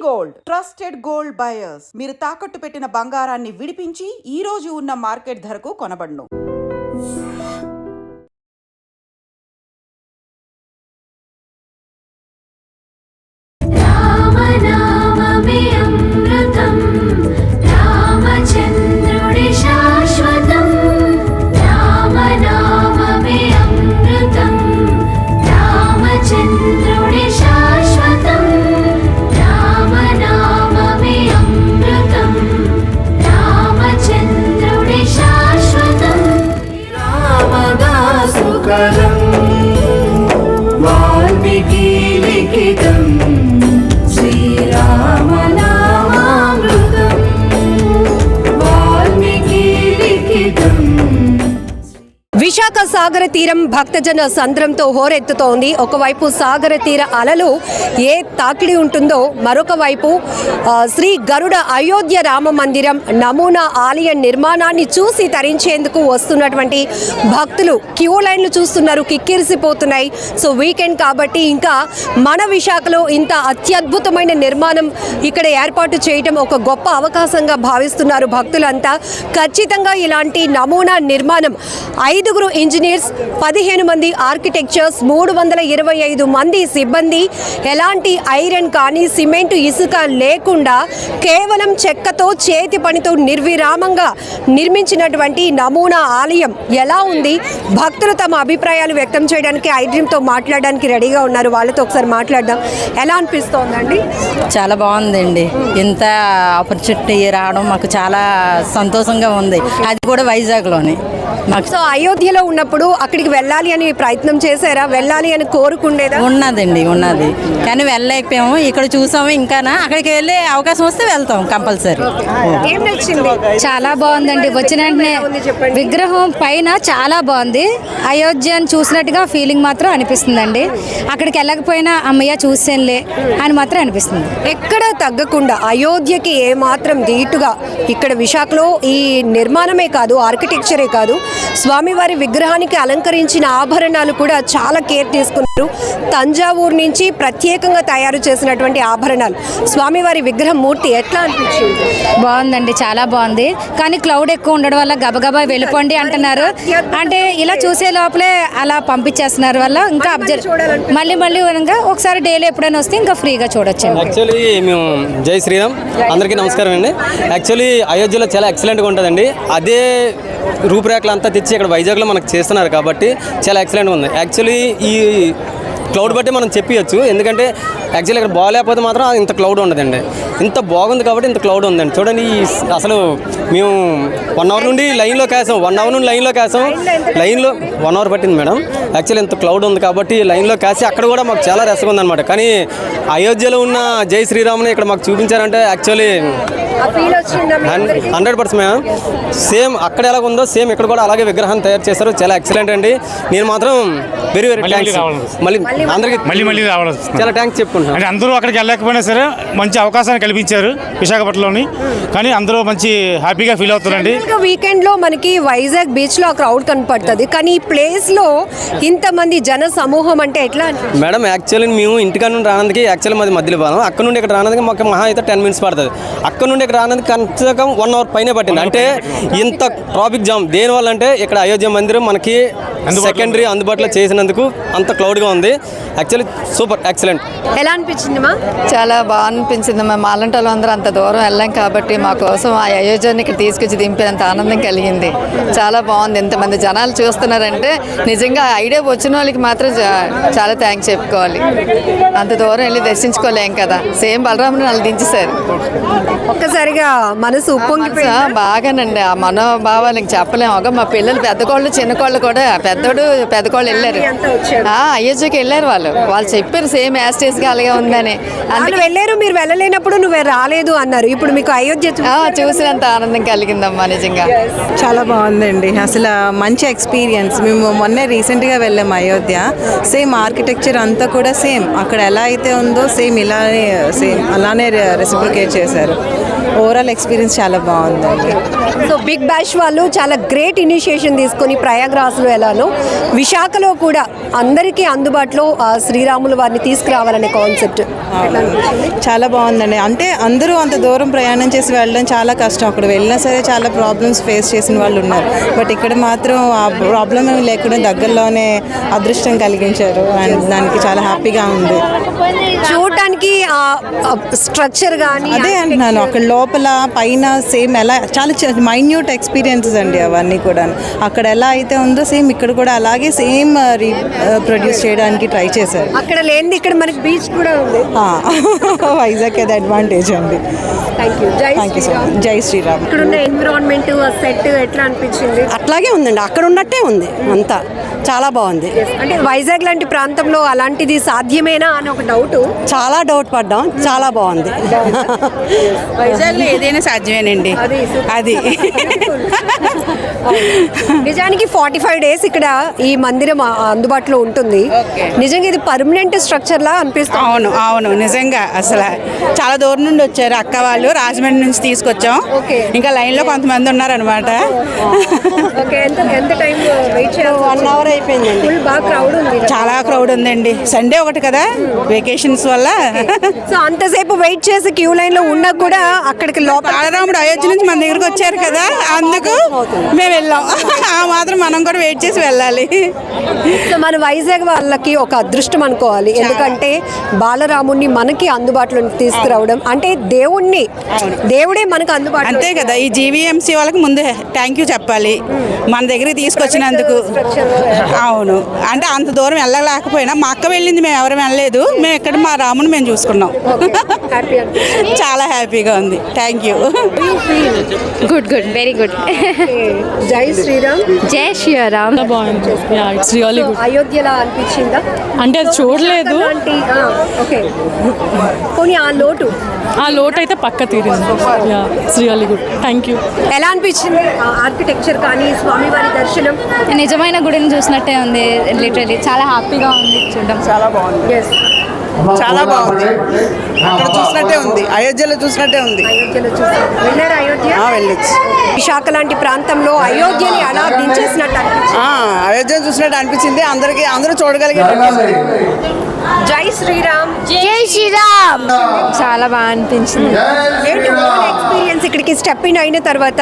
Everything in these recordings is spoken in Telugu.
Gold trusted gold buyers. మీరు తాకట్టు పెట్టిన బంగారాన్ని విడిపించి ఈ రోజు ఉన్న మార్కెట్ ధరకు కొనబడును. విశాఖ సాగర తీరం భక్తజన సంద్రంతో హోరెత్తుతోంది. ఒకవైపు సాగర తీర అలలు ఏ తాకిడి ఉంటుందో, మరొక వైపు శ్రీ గరుడ అయోధ్య రామ మందిరం నమూనా ఆలయ నిర్మాణాన్ని చూసి తరించేందుకు వస్తున్నటువంటి భక్తులు క్యూ లైన్లు చూస్తున్నారు, కిక్కిరిసిపోతున్నాయి. సో వీకెండ్ కాబట్టి ఇంకా మన విశాఖలో ఇంత అత్యద్భుతమైన నిర్మాణం ఇక్కడ ఏర్పాటు చేయడం ఒక గొప్ప అవకాశంగా భావిస్తున్నారు భక్తులంతా. ఖచ్చితంగా ఇలాంటి నమూనా నిర్మాణం 5 ఇంజనీర్స్, 15 మంది ఆర్కిటెక్చర్స్, 325 మంది సిబ్బంది, ఎలాంటి ఐరన్ కానీ సిమెంట్ ఇసుక లేకుండా కేవలం చెక్కతో చేతి పనితో నిర్విరామంగా నిర్మించినటువంటి నమూనా ఆలయం ఎలా ఉంది? భక్తులు తమ అభిప్రాయాలు వ్యక్తం చేయడానికి ఐడ్రీమ్తో మాట్లాడడానికి రెడీగా ఉన్నారు. వాళ్ళతో ఒకసారి మాట్లాడదాం. ఎలా అనిపిస్తోందండి? చాలా బాగుందండి. ఇంత ఆపర్చునిటీ రావడం మాకు చాలా సంతోషంగా ఉంది. అది కూడా వైజాగ్లోనే. సో అయోధ్యలో ఉన్నప్పుడు అక్కడికి వెళ్ళాలి అని ప్రయత్నం చేశారా? వెళ్ళాలి అని కోరుకుండేదా? ఉన్నదండి, ఉన్నది. కానీ వెళ్ళలేకపోయాము. ఇక్కడ చూసాము. ఇంకా అక్కడికి వెళ్ళే అవకాశం వస్తే వెళ్తాం కంపల్సరీ. ఏం నచ్చింది? చాలా బాగుందండి. వచ్చిన వెంటనే విగ్రహం పైన చాలా బాగుంది. అయోధ్యను చూసినట్టుగా ఫీలింగ్ మాత్రం అనిపిస్తుందండి. అక్కడికి వెళ్ళకపోయినా అమ్మయ్య చూసేనులే అని మాత్రం అనిపిస్తుంది. ఎక్కడ తగ్గకుండా అయోధ్యకి ఏమాత్రం ధీటుగా ఇక్కడ విశాఖలో ఈ నిర్మాణమే కాదు, ఆర్కిటెక్చరే కాదు, స్వామివారి విగ్రహానికి అలంకరించిన ఆభరణాలు కూడా చాలా కేర్ తీసుకున్నారు. తంజావూరు నుంచి ప్రత్యేకంగా తయారు చేసినటువంటి ఆభరణాలు. స్వామివారి విగ్రహం మూర్తి ఎట్లా అనిపించింది? బాగుందండి, చాలా బాగుంది. కానీ క్లౌడ్ ఎక్కువ ఉండడం వల్ల గబగబా వెళ్ళిపోండి అంటున్నారు. అంటే ఇలా చూసే లోపలే అలా పంపించేస్తున్నారు వల్ల ఇంకా మళ్ళీ ఒకసారి డైలీ ఎప్పుడైనా వస్తే ఇంకా ఫ్రీగా చూడొచ్చు. యాక్చువల్లీ మేము జై శ్రీరామ్, అందరికీ నమస్కారం అండి. యాక్చువల్లీ అయోధ్యలో చాలా ఎక్సలెంట్గా ఉంటుందండి. అదే రూపురేఖలు అంతా తెచ్చి ఇక్కడ వైజాగ్లో మనకు చేస్తున్నారు కాబట్టి చాలా ఎక్సలెంట్గా ఉంది. యాక్చువల్లీ ఈ క్లౌడ్ బట్టి మనం చెప్పవచ్చు. ఎందుకంటే యాక్చువల్లీ ఇక్కడ బాగాలేకపోతే మాత్రం ఇంత క్లౌడ్ ఉండదండి. ఇంత బాగుంది కాబట్టి ఇంత క్లౌడ్ ఉందండి. చూడండి, అసలు మేము 1 అవర్ నుండి లైన్లో కాసాం. 1 అవర్ నుండి లైన్లో 1 అవర్ పట్టింది మేడం. యాక్చువల్లీ ఇంత క్లౌడ్ ఉంది కాబట్టి లైన్లో కాసి అక్కడ కూడా మాకు చాలా రసంగా ఉందన్నమాట. కానీ అయోధ్యలో ఉన్న జై శ్రీరామ్ని ఇక్కడ మాకు చూపించారంటే యాక్చువల్లీ 100% మేడం. సేమ్ అక్కడ ఎలాగ ఉందో సేమ్ ఇక్కడ కూడా అలాగే విగ్రహాన్ని తయారు చేశారు. చాలా ఎక్సలెంట్ అండి. నేను మాత్రం వెరీ థ్యాంక్స్. మళ్ళీ అందరికీ మళ్ళీ రావాలి, చాలా థ్యాంక్స్ చెప్పుకుంటున్నాను. అంటే అందరూ అక్కడికి వెళ్ళకపోయినా సరే మంచి అవకాశాన్ని కల్పించారు విశాఖపట్నంలోని. కానీ అందరూ మంచి హ్యాపీగా ఫీల్ అవుతారండి. వీకెండ్ లో మనకి వైజాగ్ బీచ్ లో క్రౌడ్ కనపడుతుంది, కానీ ఈ ప్లేస్ లో ఇంతమంది జన సమూహం అంటే ఎట్లా మేడం? యాక్చువల్లీ మేము ఇంటికాడ నుండి రానందుకు యాక్చువల్లీ మాది మధ్యలో పోదాం. అక్కడ నుండి ఇక్కడ రానందుకు మాకు మహా అయితే 10 minutes పడుతుంది. అక్కడ నుండి ఇక్కడ రానందుకు కనీసం 1 అవర్ పైనే పట్టింది. అంటే ఇంత ట్రాఫిక్ జామ్ దేనివల్ల అంటే ఇక్కడ అయోధ్య మందిరం మనకి సెకండరీ అందుబాటులో చేసినందుకు అంత క్లౌడ్గా ఉంది. Actually super excellent. ఎలా అనిపించింది మా? చాలా బాగా అనిపించింది. మేము మాలంటలో అందరూ అంత దూరం వెళ్ళాం కాబట్టి మా కోసం ఆ అయోధ్యని ఇక్కడ తీసుకొచ్చి దింపినంత ఆనందం కలిగింది. చాలా బాగుంది. ఇంతమంది జనాలు చూస్తున్నారంటే నిజంగా ఐడియా వచ్చిన వాళ్ళకి మాత్రం చాలా థ్యాంక్స్ చెప్పుకోవాలి. అంత దూరం వెళ్ళి దర్శించుకోలేం కదా. సేమ్ బలరాముని వాళ్ళు దించేశారు. ఒక్కసారిగా మనసు ఉప్పొంగిపోయింది. బాగానండి. ఆ మనోభావాలు ఇంక చెప్పలేము. ఒక మా పిల్లలు పెద్దకోళ్ళు చిన్నకోళ్ళు కూడా పెద్దకోళ్ళు వెళ్ళారు. అయోధ్యకి వెళ్ళారు. వాళ్ళు చెప్పారు సేమ్ యాస్టేజ్ గా అలాగే ఉందని. అందుకు వెళ్ళారు. మీరు వెళ్ళలేనప్పుడు నువ్వు రాలేదు అన్నారు. ఇప్పుడు మీకు అయోధ్య చూసినంత ఆనందం కలిగిందమ్మా నిజంగా. చాలా బాగుందండి. అసలు మంచి ఎక్స్పీరియన్స్. మేము మొన్నే రీసెంట్గా వెళ్ళాము అయోధ్య. సేమ్ ఆర్కిటెక్చర్ అంతా కూడా సేమ్ అక్కడ ఎలా అయితే ఉందో సేమ్ అలానే రెసిప్లికేట్ చేశారు. ఓవరాల్ ఎక్స్పీరియన్స్ చాలా బాగుందండి. సో బిగ్ బ్యాష్ వాళ్ళు చాలా గ్రేట్ ఇనిషియేషన్ తీసుకొని ప్రయాగ్రాజ్లో ఎలా చెప్తున్నాను. విశాఖలో కూడా అందరికీ అందుబాటులో శ్రీరాములు వారిని తీసుకురావాలనే కాన్సెప్ట్ చాలా బాగుందండి. అంటే అందరూ అంత దూరం ప్రయాణం చేసి వెళ్ళడం చాలా కష్టం. అక్కడ వెళ్ళినా సరే చాలా ప్రాబ్లమ్స్ ఫేస్ చేసిన వాళ్ళు ఉన్నారు. బట్ ఇక్కడ మాత్రం ఆ ప్రాబ్లం ఏమి లేకుండా దగ్గరలోనే అదృష్టం కలిగించారు. అండ్ దానికి చాలా హ్యాపీగా ఉంది. చూడటానికి స్ట్రక్చర్ కానీ అదే అంటున్నాను, అక్కడ లోపల పైన సేమ్ ఎలా చాలా మైన్యూట్ ఎక్స్పీరియన్సెస్ అండి అవన్నీ కూడా. అక్కడ ఎలా అయితే ఉందో సేమ్ ఇక్కడ కూడా అలాగే సేమ్ రీప్రొడ్యూస్ చేయడానికి ట్రై చేశారు. అక్కడ లేనిది ఇక్కడ మనకి బీచ్ కూడా ఉంది. వైజాగ్ అది అడ్వాంటేజ్ అండి. Thank you. Thank you so much. జై శ్రీరామ్. ఇక్కడ ఉన్న ఎన్విరాన్మెంట్ సెట్ ఎట్లా అనిపించింది? అట్లాగే ఉందండి, అక్కడ ఉన్నట్టే ఉంది అంతా, చాలా బాగుంది. అంటే వైజాగ్ లాంటి ప్రాంతంలో అలాంటిది సాధ్యమేనా అని ఒక డౌట్. చాలా డౌట్ పడ్డాం, చాలా బాగుంది. వైజాగ్లో ఏదైనా సాధ్యమేనండి. అది నిజానికి 45 days ఇక్కడ ఈ మందిరం అందుబాటులో ఉంటుంది. నిజంగా ఇది పర్మనెంట్ స్ట్రక్చర్ లా అనిపిస్తుంది. అవును అవును, నిజంగా అసలు చాలా దూరం నుండి వచ్చారు అక్క వాళ్ళు, రాజమండ్రి నుంచి తీసుకొచ్చాం. ఇంకా లైన్లో కొంతమంది ఉన్నారనమాట. ఎంత టైం వెయిట్ చేయాలి? 1 hour అయిపోయింది. ఫుల్ బాగా క్రౌడ్ ఉంది. చాలా క్రౌడ్ ఉందండి, సండే ఒకటి కదా, వెకేషన్స్ వల్ల. సో అంతసేపు వెయిట్ చేసి క్యూ లైన్ లో ఉన్నా కూడా అక్కడికి లోపల బాలరాముడు అయోధ్య నుంచి మన దగ్గరకు వచ్చారు కదా, అందుకు మేము వెళ్ళాం. ఆ మాత్రం మనం కూడా వెయిట్ చేసి వెళ్ళాలి. సో మన వైజాగ్ వాళ్ళకి ఒక అదృష్టం అనుకోవాలి. ఎందుకంటే బాలరాముడిని మనకి అందుబాటులోకి తీసుకురావడం అంటే దేవుడే మనకు అందుబాటులో. అంతే కదా, ఈ జీవీఎంసీ వాళ్ళకి ముందే థ్యాంక్ యూ చెప్పాలి మన దగ్గరికి తీసుకొచ్చినందుకు. అవును, అంటే అంత దూరం వెళ్ళలేకపోయినా మా అక్క వెళ్ళింది, మేము ఎవరు వెళ్ళలేదు. మేము ఇక్కడ మా రాముని మేము చూసుకున్నాం. చాలా హ్యాపీగా ఉంది. Thank you. Good good, very good. జై శ్రీరామ్. జై శ్రీరామ్. బాగుంది. It's really good. అయోధ్యలా అనిపించిందా? అంటే అది చూడలేదు, ఓకే. పోనీ ఆ లోటు అయితే పక్క తీరింది. It's really good. Thank you. ఎలా అనిపించింది? ఆర్కిటెక్చర్ కానీ స్వామివారి దర్శనం నిజమైన గుడిని చూసినట్టే ఉంది. లిటరలీ చాలా హ్యాపీగా ఉంది చూడడం. చాలా బాగుంది. చాలా బాగుంది. అక్కడ చూసినట్టే ఉంది, అయోధ్యలో చూసినట్టే ఉంది. వెళ్ళారు అయోధ్య? వెళ్ళొచ్చు. విశాఖ లాంటి ప్రాంతంలో అయోధ్యని అలా దించేసినట్టు అయోధ్యను చూసినట్టు అనిపించింది. అందరూ చూడగలిగారు. జై శ్రీరామ్. జై శ్రీరామ్. చాలా బాగా అనిపించింది. ఎక్స్పీరియన్స్ ఇక్కడికి స్టెప్ ఇన్ అయిన తర్వాత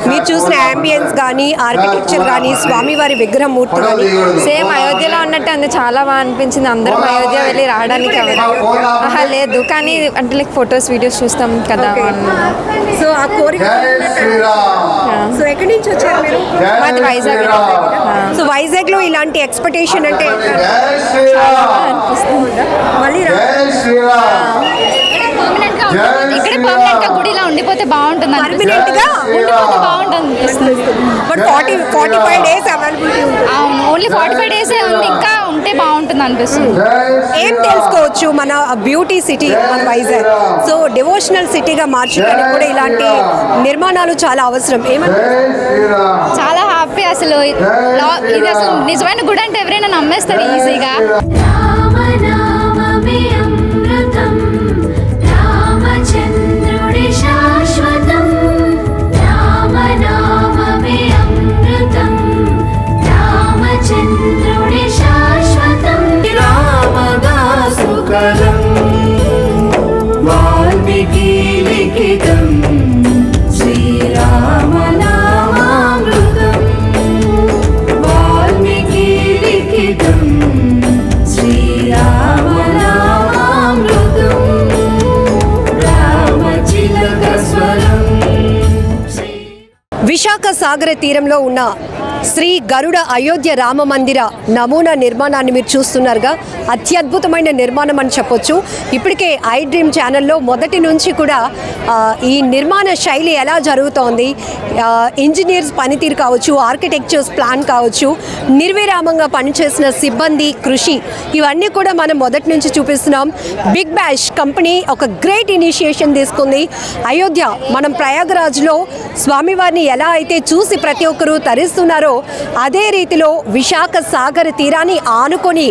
మీరు చూసిన అంబియన్స్ కానీ ఆర్కిటెక్చర్ కానీ స్వామివారి విగ్రహ మూర్తి కానీ సేమ్ అయోధ్యలో ఉన్నట్టు ఉంది. చాలా బాగా అనిపించింది. అందరం అయోధ్య వెళ్ళి రావడానికి లేదు, కానీ అంటే లైక్ ఫొటోస్ వీడియోస్ చూస్తాం కదా. సో ఆ కోరిక. సో ఎక్కడి నుంచి వచ్చారు మీరు? మాది వైజాగ్. సో వైజాగ్ లో ఇలాంటి ఎక్స్పెక్టేషన్ అంటే మళ్ళీ ఇక్కడ పర్మనెంట్ గా గుడిలా ఉండిపోతే బాగుంటుంది. పర్మనెంట్ గా ఉండిపోతే బాగుంటుంది. బట్ 45 days అవైలబిలిటీ ఉంది. అవును, ఓన్లీ 45 days ఉంది. ఇంకా ఉంటే బాగుంటుంది అనిపిస్తుంది. ఏం తెలుసుకోవచ్చు మన బ్యూటీ సిటీ మన వైజాగ్? సో డివోషనల్ సిటీగా మార్చడానికి కూడా ఇలాంటి నిర్మాణాలు చాలా అవసరం. చాలా హ్యాపీ అసలు. ఇది అసలు నిజమైన గుడి అంటే ఎవరైనా నమ్మేస్తారు ఈజీగా. విశాఖ సాగర తీరంలో ఉన్న శ్రీ గరుడ అయోధ్య రామ మందిర నమూనా నిర్మాణాన్ని మీరు చూస్తున్నారుగా. అత్యద్భుతమైన నిర్మాణం అని చెప్పొచ్చు. ఇప్పటికే ఐ డ్రీమ్ ఛానల్లో మొదటి నుంచి కూడా ఈ నిర్మాణ శైలి ఎలా జరుగుతోంది, ఇంజనీర్స్ పనితీరు కావచ్చు, ఆర్కిటెక్చర్స్ ప్లాన్ కావచ్చు, నిర్విరామంగా పనిచేసిన సిబ్బంది కృషి, ఇవన్నీ కూడా మనం మొదటి నుంచి చూపిస్తున్నాం. బిగ్ బ్యాష్ కంపెనీ ఒక గ్రేట్ ఇనిషియేషన్ తీసుకుంది. అయోధ్య మనం ప్రయాగరాజ్లో స్వామివారిని ఎలా అయితే చూసి ప్రతి ఒక్కరూ తరిస్తున్నారో అదే రీతిలో విశాఖ సాగర్ తీరాన్ని ఆనుకొని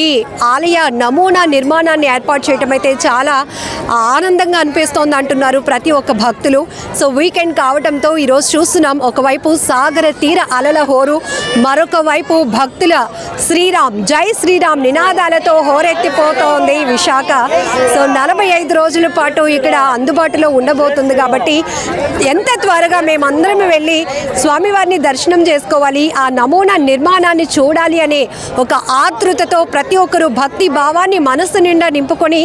ఈ ఆలయ నమూనా నిర్మాణాన్ని ఏర్పాటు చేయడం అయితే చాలా ఆనందంగా అనిపిస్తోంది అంటున్నారు ప్రతి ఒక్క భక్తులు. సో వీకెండ్ కావడంతో ఈరోజు చూస్తున్నాం, ఒకవైపు సాగర తీర అలల హోరు, మరొక వైపు భక్తుల శ్రీరామ్ జై శ్రీరామ్ నినాదాలతో హోరెత్తిపోతోంది విశాఖ. సో 45 రోజుల పాటు ఇక్కడ అందుబాటులో ఉండబోతుంది కాబట్టి ఎంత త్వరగా మేమందరం వెళ్ళి స్వామివారిని దర్శనం చేసుకోవాలి, ఆ నమూనా నిర్మాణాన్ని చూడాలి అనే ఒక ఆతృతతో ప్రతి ఒక్కరూ భక్తి భావాన్ని మనసు నిండా నింపుకొని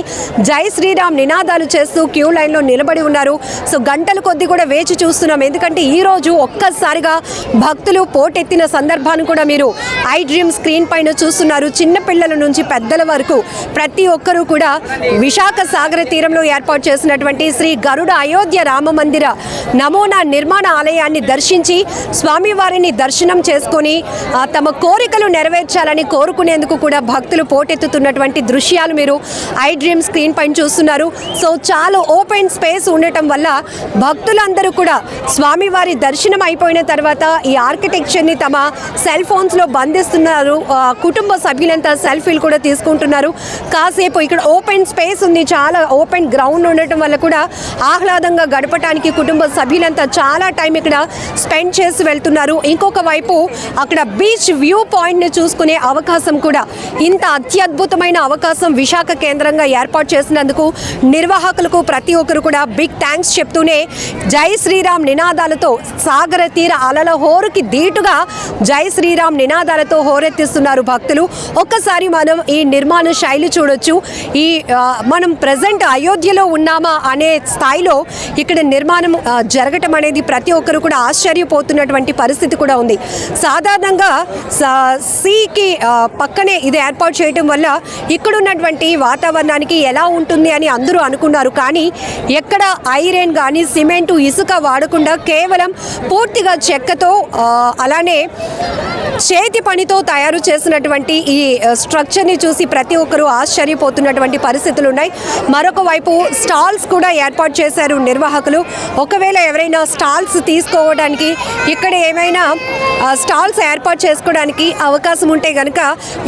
జై శ్రీరామ్ నినాదాలు చేస్తూ క్యూ లైన్లో నిలబడి ఉన్నారు. సో గంటల కొద్దీ కూడా వేచి చూస్తున్నాం, ఎందుకంటే ఈరోజు ఒక్కసారిగా భక్తులు పోటెత్తిన సందర్భాన్ని కూడా మీరు ఐ డ్రీమ్ స్క్రీన్ పైన చూస్తున్నారు. చిన్న పిల్లల నుంచి పెద్దల వరకు ప్రతి ఒక్కరూ కూడా విశాఖ సాగర తీరంలో ఏర్పాటు చేసినటువంటి శ్రీ గరుడ అయోధ్య రామ మందిర నమూనా నిర్మాణ ఆలయాన్ని దర్శించి స్వామివారిని దర్శనం చేసుకొని తమ కోరికలు నెరవేర్చాలని కోరుకునేందుకు కూడా భక్తులు పోటెత్తుతున్నటువంటి దృశ్యాలు మీరు ఐ డ్రీమ్ స్క్రీన్ పైన చూస్తున్నారు. సో చాలా ఓపెన్ స్పేస్ ఉండటం వల్ల భక్తులందరూ కూడా స్వామివారి దర్శనం అయిపోయిన తర్వాత ఈ ఆర్కిటెక్చర్ని తమ సెల్ ఫోన్స్లో బంధిస్తున్నారు. కుటుంబ సభ్యులంతా సెల్ఫీలు కూడా తీసుకుంటున్నారు. కాసేపు ఇక్కడ ఓపెన్ స్పేస్ ఉంది, చాలా ఓపెన్ గ్రౌండ్ ఉండటం వల్ల కూడా ఆహ్లాదంగా గడపడానికి కుటుంబ సభ్యులంతా చాలా టైం ఇక్కడ స్పెండ్ చేసి వెళ్తున్నారు. ఇంకొక వైపు అక్కడ బీచ్ వ్యూ పాయింట్ని చూసుకునే అవకాశం కూడా, ఇంత అత్యద్భుతమైన అవకాశం విశాఖ కేంద్రంగా ఏర్పాటు చేసినందుకు నిర్వాహకులకు ప్రతి ఒక్కరు కూడా బిగ్ థ్యాంక్స్ చెప్తూనే జై శ్రీరామ్ నినాదాలతో సాగర తీర అలల హోరుకి ధీటుగా జై శ్రీరామ్ నినాదాలతో హోరెత్తిస్తున్నారు భక్తులు. ఒక్కసారి మనం ఈ నిర్మాణ శైలి చూడొచ్చు. ఈ మనం ప్రజెంట్ అయోధ్యలో ఉన్నామా అనే స్థాయిలో ఇక్కడ నిర్మాణం జరగటం అనేది ప్రతి ఒక్కరు కూడా ఆశ్చర్యపోతున్నటువంటి పరిస్థితి కూడా ఉంది. సాధారణంగా సీకి పక్కనే ఇది ఏర్పాటు చేయటం వల్ల ఇక్కడ ఉన్నటువంటి వాతావరణానికి ఎలా ఉంటుంది అని అందరూ అనుకున్నారు. కానీ ఎక్కడ ఐరన్ కానీ సిమెంటు ఇసుక వాడకుండా కేవలం పూర్తిగా చెక్కతో అలానే చేతి పనితో తయారు చేసినటువంటి ఈ స్ట్రక్చర్ని చూసి ప్రతి ఒక్కరూ ఆశ్చర్యపోతున్నటువంటి పరిస్థితులు ఉన్నాయి. మరొక వైపు స్టాల్స్ కూడా ఏర్పాటు చేశారు నిర్వాహకులు. ఒకవేళ ఎవరైనా స్టాల్స్ తీసుకోవడానికి ఇక్కడ ఏమైనా స్టాల్స్ ఏర్పాటు చేసుకోవడానికి అవకాశం ఉంటే కనుక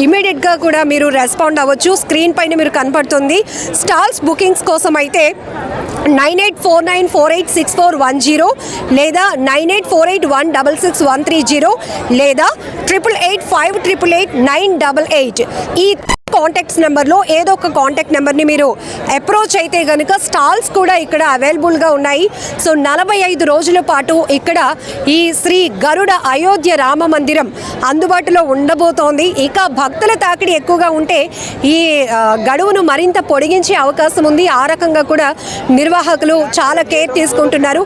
ఇమీడియట్గా కూడా మీరు రెస్పాండ్ అవ్వచ్చు. స్క్రీన్ పైన మీరు కనపడుతుంది. స్టాల్స్ బుకింగ్స్ కోసం అయితే 9849486410 లేదా 9848166130 లేదా 8885888988 ఈ కాంటాక్ట్స్ నెంబర్లో ఏదో ఒక కాంటాక్ట్ నెంబర్ని మీరు అప్రోచ్ అయితే కనుక స్టాల్స్ కూడా ఇక్కడ అవైలబుల్గా ఉన్నాయి. సో 45 రోజుల పాటు ఇక్కడ ఈ శ్రీ గరుడ అయోధ్య రామ మందిరం అందుబాటులో ఉండబోతోంది. ఇక భక్తుల తాకిడి ఎక్కువగా ఉంటే ఈ గడువును మరింత పొడిగించే అవకాశం ఉంది. ఆ రకంగా కూడా నిర్వాహకులు చాలా కేర్ తీసుకుంటున్నారు.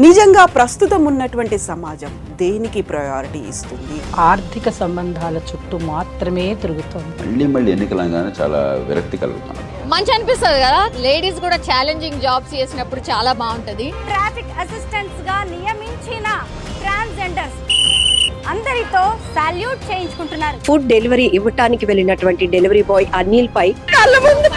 నిజంగా ప్రస్తుతం ఉన్నటువంటి సమాజం దేనికి ప్రయారిటీ ఇస్తుంది? ఆర్థిక సంబంధాల చుట్టూ మాత్రమే తిరుగుతుంది. మళ్ళీ ఎన్నికలంగానే చాలా విరక్తి కలుగుతాను. మంచి అనిపిస్తుంది కదా, లేడీస్ కూడా ఛాలెంజింగ్ జాబ్స్ చేసినప్పుడు చాలా బాగుంటది. ట్రాఫిక్ అసిస్టెంట్స్ గా నియమించిన ట్రాన్స్జెండర్స్ అందరితో సాల్యూట్ చేయించుకుంటున్నారు. ఫుడ్ డెలివరీ ఇవ్వటానికి వెళ్ళినటువంటి డెలివరీ బాయ్ అనిల్ పై కళ్ళ ముందు